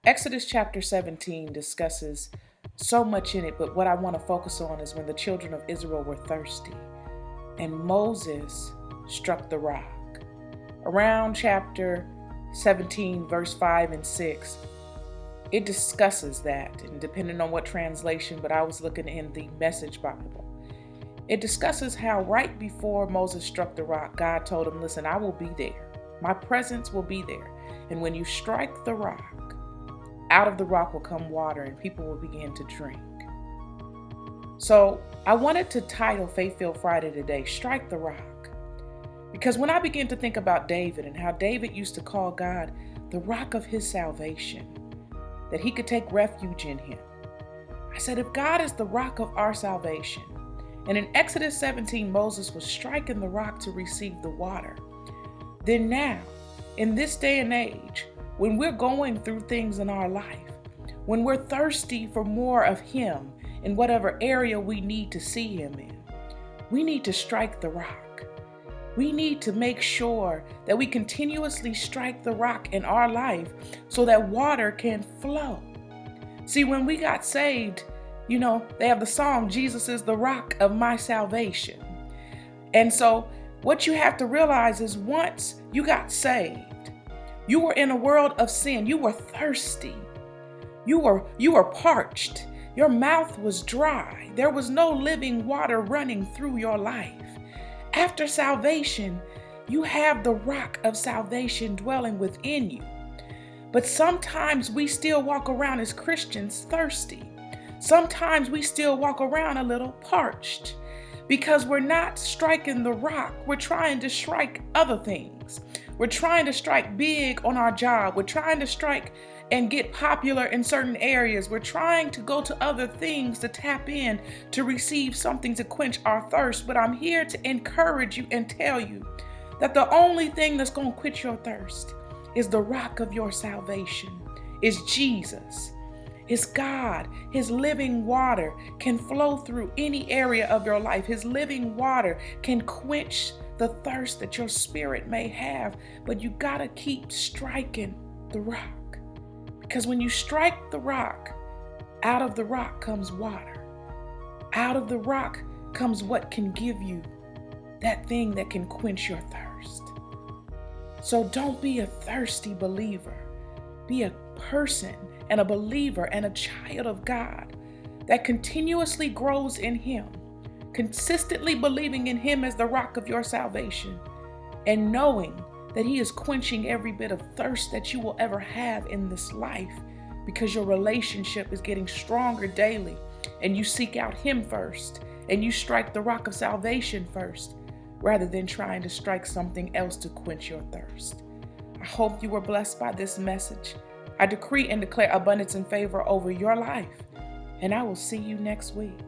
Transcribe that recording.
Exodus chapter 17 discusses so much in it, but what I want to focus on is when the children of Israel were thirsty and Moses struck the rock. Around chapter 17, verse 5 and 6, it discusses that, and depending on what translation, but I was looking in the Message Bible. It discusses how right before Moses struck the rock, God told him, listen, I will be there. My presence will be there. And when you strike the rock, out of the rock will come water and people will begin to drink. So I wanted to title Faith-Filled Friday today, Strike the Rock. Because when I began to think about David and how David used to call God the rock of his salvation, that he could take refuge in him, I said, if God is the rock of our salvation, and in Exodus 17, Moses was striking the rock to receive the water, then now, in this day and age, when we're going through things in our life, when we're thirsty for more of him in whatever area we need to see him in, we need to strike the rock. We need to make sure that we continuously strike the rock in our life so that water can flow. See, when we got saved, they have the song, Jesus is the rock of my salvation. And so what you have to realize is once you got saved, you were in a world of sin. You were thirsty. You were parched. Your mouth was dry. There was no living water running through your life. After salvation, you have the rock of salvation dwelling within you. But sometimes we still walk around as Christians thirsty. Sometimes we still walk around a little parched because we're not striking the rock. We're trying to strike other things. We're trying to strike big on our job. We're trying to strike and get popular in certain areas. We're trying to go to other things to tap in to receive something to quench our thirst. But I'm here to encourage you and tell you that the only thing that's going to quench your thirst is the rock of your salvation, is Jesus. His God, his living water can flow through any area of your life. His living water can quench the thirst that your spirit may have, but you gotta keep striking the rock. Because when you strike the rock, out of the rock comes water. Out of the rock comes what can give you that thing that can quench your thirst. So don't be a thirsty believer. Be a person and a believer and a child of God that continuously grows in him, consistently believing in him as the rock of your salvation and knowing that he is quenching every bit of thirst that you will ever have in this life because your relationship is getting stronger daily and you seek out him first and you strike the rock of salvation first rather than trying to strike something else to quench your thirst. I hope you were blessed by this message. I decree and declare abundance and favor over your life, and I will see you next week.